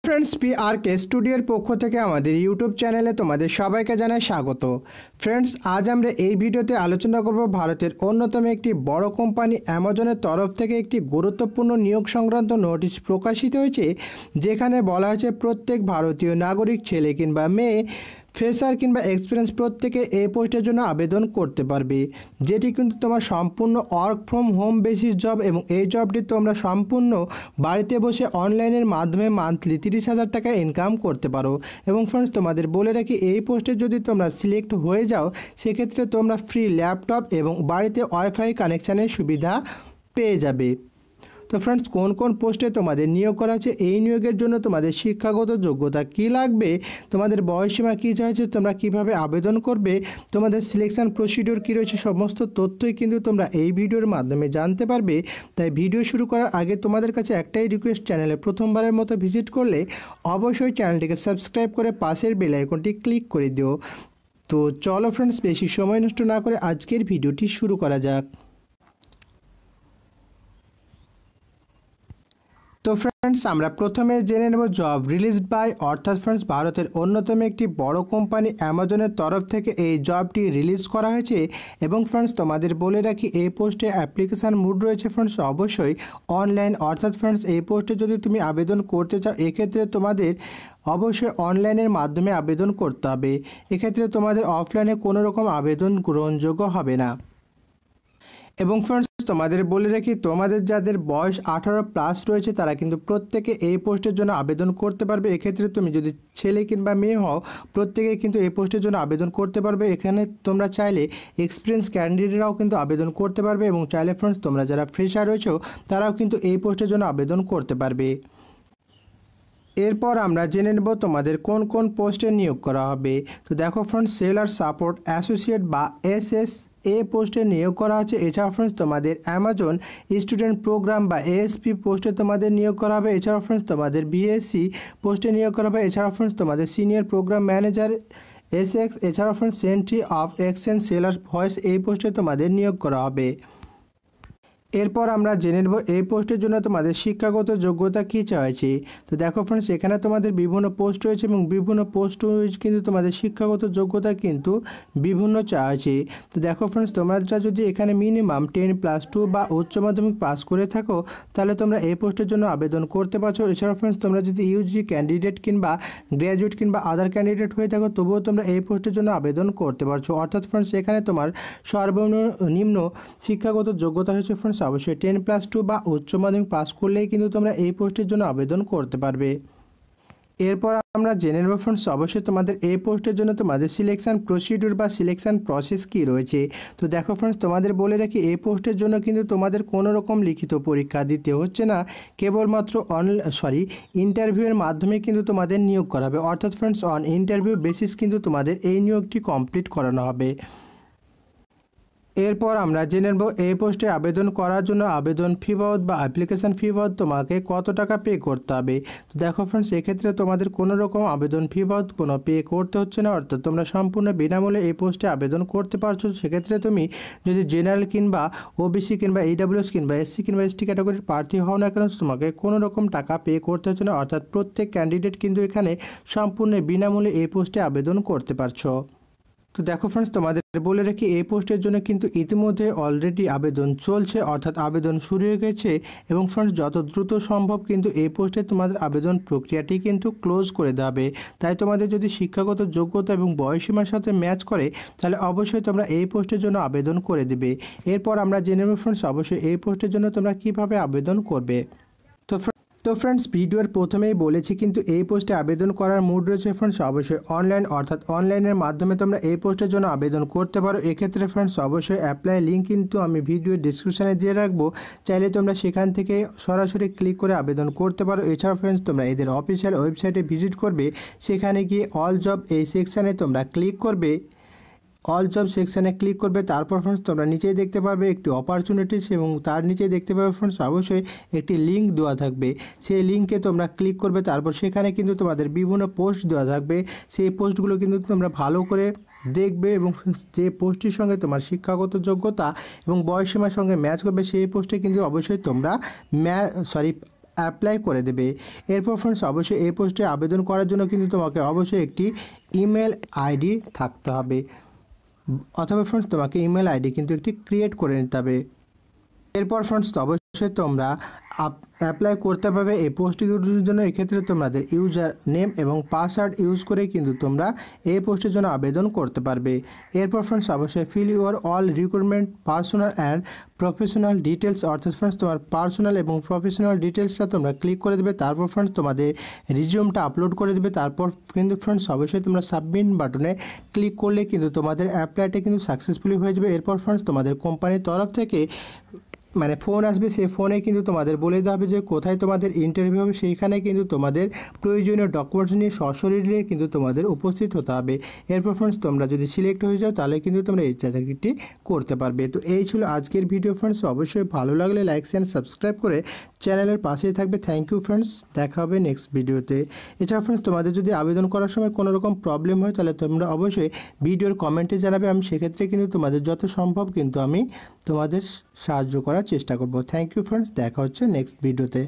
Friends পিআরকে স্টুডিওর পক্ষ থেকে আমাদের ইউটিউব চ্যানেলে তোমাদের সবাইকে জানাই স্বাগত। ফ্রেন্ডস, আজ আমরা এই ভিডিওতে আলোচনা করব ভারতের অন্যতম একটি বড় কোম্পানি অ্যামাজনের তরফ থেকে একটি গুরুত্বপূর্ণ নিয়োগ সংক্রান্ত নোটিশ প্রকাশিত হয়েছে, যেখানে বলা হয়েছে প্রত্যেক ভারতীয় নাগরিক ছেলে কিংবা মেয়ে, ফ্রেশার কিংবা এক্সপিরিয়েন্স প্রত্যেকে এই পোস্টের জন্য আবেদন করতে পারবে, যেটি কিন্তু তোমার সম্পূর্ণ work from home basis job এবং এই জবটি তোমরা সম্পূর্ণ বাড়িতে বসে অনলাইনের মাধ্যমে মান্থলি 30,000 টাকা ইনকাম করতে পারো। এবং ফ্রেন্ডস, তোমাদের বলে রাখি, এই পোস্টে যদি তোমরা সিলেক্ট হয়ে যাও সেক্ষেত্রে তোমরা ফ্রি ল্যাপটপ এবং বাড়িতে ওয়াইফাই কানেকশানের সুবিধা পেয়ে যাবে। তো ফ্রেন্ডস, কোন কোন পোস্টে তোমাদের নিয়োগ করা আছে, এই নিয়োগের জন্য তোমাদের শিক্ষাগত যোগ্যতা কী লাগবে, তোমাদের বয়সসীমা কী চাইছে, তোমরা কিভাবে আবেদন করবে, তোমাদের সিলেকশন প্রসিডিওর কী রয়েছে, সমস্ত তথ্যই কিন্তু তোমরা এই ভিডিওর মাধ্যমে জানতে পারবে। তাই ভিডিও শুরু করার আগে তোমাদের কাছে একটাই রিকোয়েস্ট, চ্যানেলে প্রথমবারের মতো ভিজিট করলে অবশ্যই চ্যানেলটিকে সাবস্ক্রাইব করে পাশের বেল আইকনটি ক্লিক করে দিও। তো চলো ফ্রেন্ডস, বেশি সময় নষ্ট না করে আজকের ভিডিওটি শুরু করা যাক। তো ফ্রেন্ডস, আমরা প্রথমে জেনে নেব জব রিলিজড বাই, অর্থাৎ ফ্রেন্ডস ভারতের অন্যতম একটি বড় কোম্পানি অ্যামাজনের তরফ থেকে এই জবটি রিলিজ করা হয়েছে। এবং ফ্রেন্ডস, তোমাদের বলে রাখি, এই পোস্টে অ্যাপ্লিকেশান মোড রয়েছে ফ্রেন্ডস অবশ্যই অনলাইন। অর্থাৎ ফ্রেন্ডস, এই পোস্টে যদি তুমি আবেদন করতে চাও এক্ষেত্রে তোমাদের অবশ্যই অনলাইনের মাধ্যমে আবেদন করতে হবে। এক্ষেত্রে তোমাদের অফলাইনে কোনো রকম আবেদন গ্রহণযোগ্য হবে না। এবং ফ্রেন্ডস, তোমাদের বলে রাখি, তোমাদের যাদের বয়স 18+ রয়েছে তারা কিন্তু প্রত্যেকে এই পোস্টের জন্য আবেদন করতে পারবে। এক্ষেত্রে তুমি যদি ছেলে কিংবা মেয়ে হও প্রত্যেকে কিন্তু এই পোস্টের জন্য আবেদন করতে পারবে। এখানে তোমরা চাইলে এক্সপিরিয়েন্স ক্যান্ডিডেটরাও কিন্তু আবেদন করতে পারবে এবং চাইলে ফ্রেন্ডস তোমরা যারা ফ্রেশার রয়েছো তারাও কিন্তু এই পোস্টের জন্য আবেদন করতে পারবে। এরপর আমরা জেনে নেব তোমাদের কোন কোন পোস্টে নিয়োগ করা হবে। তো দেখো ফ্রেন্ডস, সেলার সাপোর্ট অ্যাসোসিয়েট বা এসএস এ পোস্টে নিয়োগ করা হচ্ছে। এছাড়াও ফ্রেন্ডস তোমাদের অ্যামাজন স্টুডেন্ট প্রোগ্রাম বা এএসপি পোস্টে তোমাদের নিয়োগ করা হবে। এছাড়াও ফ্রেন্ডস তোমাদের বিএসসি পোস্টে নিয়োগ করা হবে। এছাড়াও ফ্রেন্ডস তোমাদের সিনিয়র প্রোগ্রাম ম্যানেজার এসএক্স, এছাড়াও friends sentry of exchange seller voice এই পোস্টে তোমাদের নিয়োগ করা হবে। এরপর আমরা জেনে নেব এই পোস্টের জন্য তোমাদের শিক্ষাগত যোগ্যতা কী চাইছে। তো দেখো ফ্রেন্ডস, এখানে তোমাদের বিভিন্ন পোস্ট রয়েছে এবং বিভিন্ন পোস্ট কিন্তু তোমাদের শিক্ষাগত যোগ্যতা কিন্তু বিভিন্ন চাইছে। তো দেখো ফ্রেন্ডস, তোমরা যদি এখানে মিনিমাম 10+2 বা উচ্চ মাধ্যমিক পাস করে থাকো তাহলে তোমরা এই পোস্টের জন্য আবেদন করতে পারছো। এছাড়াও ফ্রেন্ডস, তোমরা যদি ইউজি ক্যান্ডিডেট কিংবা গ্র্যাজুয়েট কিংবা আদার ক্যান্ডিডেট হয়ে থাকো তবুও তোমরা এই পোস্টের জন্য আবেদন করতে পারছো। অর্থাৎ ফ্রেন্ডস, এখানে তোমার সর্বনিম্ন শিক্ষাগত যোগ্যতা হচ্ছে ফ্রেন্ডস অবশ্যই 10+2 বা উচ্চ মাধ্যমিক পাস করলেই কিন্তু তোমরা এই পোস্টের জন্য আবেদন করতে পারবে। এরপর আমরা জেনে নেব ফ্রেন্ডস অবশ্যই তোমাদের এই পোস্টের জন্য তোমাদের সিলেকশন প্রসিডিউর বা সিলেকশন প্রসেস কী রয়েছে। তো দেখো ফ্রেন্ডস, তোমাদের বলে রাখি, এই পোস্টের জন্য কিন্তু তোমাদের কোনো রকম লিখিত পরীক্ষা দিতে হচ্ছে না, কেবলমাত্র ইন্টারভিউয়ের মাধ্যমে কিন্তু তোমাদের নিয়োগ করা হবে। অর্থাৎ ফ্রেন্ডস, অন ইন্টারভিউ বেসিস কিন্তু তোমাদের এই নিয়োগটি কমপ্লিট করানো হবে। এরপর আমরা জেনে নেব এই পোস্টে আবেদন করার জন্য আবেদন ফি বাবদ বা অ্যাপ্লিকেশান ফি বাবদ তোমাকে কত টাকা পে করতে হবে। তো দেখো ফ্রেন্ডস, এক্ষেত্রে তোমাদের কোনো রকম আবেদন ফি বাবদ কোনো পে করতে হচ্ছে না। অর্থাৎ তোমরা সম্পূর্ণ বিনামূল্যে এই পোস্টে আবেদন করতে পারছো। সেক্ষেত্রে তুমি যদি জেনারেল কিংবা ওবিসি কিংবা ইডাব্লিউএস কিংবা এসসি কিংবা এসটি ক্যাটাগরির প্রার্থী হও না কেন, তোমাকে কোনো রকম টাকা পে করতে হচ্ছে না। অর্থাৎ প্রত্যেক ক্যান্ডিডেট কিন্তু এখানে সম্পূর্ণ বিনামূল্যে এই পোস্টে আবেদন করতে পারছো। তো দেখো ফ্রেন্ডস, তোমাদের বলে রাখি, এই পোস্টের জন্য কিন্তু ইতিমধ্যে অলরেডি আবেদন চলছে, অর্থাৎ আবেদন শুরু হয়ে গেছে। এবং ফ্রেন্ডস, যত দ্রুত সম্ভব কিন্তু এই পোস্টে তোমাদের আবেদন প্রক্রিয়াটি কিন্তু ক্লোজ করে দেওয়া হবে। তাই তোমাদের যদি শিক্ষাগত যোগ্যতা এবং বয়সসীমার সাথে ম্যাচ করে তাহলে অবশ্যই তোমরা এই পোস্টের জন্য আবেদন করে দেবে। এরপর আমরা জেনে নেব ফ্রেন্ডস অবশ্যই এই পোস্টের জন্য তোমরা কীভাবে আবেদন করবে। তো ফ্রেন্ডস, ভিডিওর প্রথমেই বলেছি কিন্তু এই পোস্টে আবেদন করার মুড রয়েছে ফ্রেন্ডস অবশ্যই অনলাইন, অর্থাৎ অনলাইনের মাধ্যমে তোমরা এই পোস্টের জন্য আবেদন করতে পারো। এক্ষেত্রে ফ্রেন্ডস অবশ্যই অ্যাপ্লাই লিঙ্ক কিন্তু আমি ভিডিওর ডিসক্রিপশানে দিয়ে রাখবো, চাইলে তোমরা সেখান থেকে সরাসরি ক্লিক করে আবেদন করতে পারো। এছাড়াও ফ্রেন্ডস, তোমরা এদের অফিসিয়াল ওয়েবসাইটে ভিজিট করবে, সেখানে গিয়ে অল জব এই সেকশানে তোমরা ক্লিক করবে, অল জব সেকশানে ক্লিক করবে। তারপর ফ্রেন্ডস তোমরা নিচেই দেখতে পাবে একটি অপরচুনিটিস এবং তার নিচে দেখতে পাবে ফ্রেন্ডস অবশ্যই একটি লিঙ্ক দেওয়া থাকবে, সেই লিঙ্কে তোমরা ক্লিক করবে। তারপর সেখানে কিন্তু তোমাদের বিভিন্ন পোস্ট দেওয়া থাকবে, সেই পোস্টগুলো কিন্তু তোমরা ভালো করে দেখবে এবং যে পোস্টটির সঙ্গে তোমার শিক্ষাগত যোগ্যতা এবং বয়সসীমার সঙ্গে ম্যাচ করবে সেই পোস্টে কিন্তু অবশ্যই তোমরা অ্যাপ্লাই করে দেবে। এরপর ফ্রেন্ডস অবশ্যই এই পোস্টে আবেদন করার জন্য কিন্তু তোমাকে অবশ্যই একটি ইমেল আইডি থাকতে হবে, অথবা ফ্রেন্ডস তোমাকে ইমেল আইডি কিন্তু একটি ক্রিয়েট করে নিতে হবে। এরপর ফ্রেন্ডস অবশ্যই তোমরা অ্যাপ্লাই করতে পারবে এই পোস্টগুলোর জন্য। এক্ষেত্রে তোমাদের ইউজার নেম এবং পাসওয়ার্ড ইউজ করে কিন্তু তোমরা এই পোস্টের জন্য আবেদন করতে পারবে। এরপর ফ্রেন্ডস অবশ্যই fill your all recruitment personal and professional details, অর্থাৎ ফ্রেন্ডস তোমার পার্সোনাল এবং প্রফেশনাল ডিটেলসটা তোমরা ক্লিক করে দেবে। তারপর ফ্রেন্ডস তোমাদের রিজিউমটা আপলোড করে দেবে। তারপর কিন্তু ফ্রেন্ডস অবশ্যই তোমরা সাবমিট বাটনে ক্লিক করলে কিন্তু তোমাদের অ্যাপ্লাইটা কিন্তু সাকসেসফুলি হয়ে যাবে। এরপর ফ্রেন্ডস তোমাদের কোম্পানির তরফ থেকে মানে ফোন আসবে, সেই ফোনে কিন্তু তোমাদের বলে দেওয়া হবে যে কোথায় তোমাদের ইন্টারভিউ হবে। সেইখানে কিন্তু তোমাদের প্রয়োজনীয় ডকুমেন্টস নিয়ে সশরীরে কিন্তু তোমাদের উপস্থিত হতে হবে। এরপর ফ্রেন্ডস তোমরা যদি সিলেক্ট হয়ে যাও তাহলে কিন্তু তোমরা এই চাকরিটি করতে পারবে। তো এই ছিল আজকের ভিডিও ফ্রেন্ডস। অবশ্যই ভালো লাগলে লাইক শেয়ার সাবস্ক্রাইব করে চ্যানেলের পাশেই থাকবে। থ্যাংক ইউ ফ্রেন্ডস, দেখা হবে নেক্সট ভিডিওতে। এছাড়া ফ্রেন্ডস তোমাদের যদি আবেদন করার সময় কোনো রকম প্রবলেম হয় তাহলে তোমরা অবশ্যই ভিডিওর কমেন্টে জানাবে। আমি সেক্ষেত্রে কিন্তু তোমাদের যত সম্ভব কিন্তু আমি তোমাদের সাহায্য করার চেষ্টা করব। থ্যাংক ইউ ফ্রেন্ডস, দেখা হচ্ছে নেক্সট ভিডিওতে।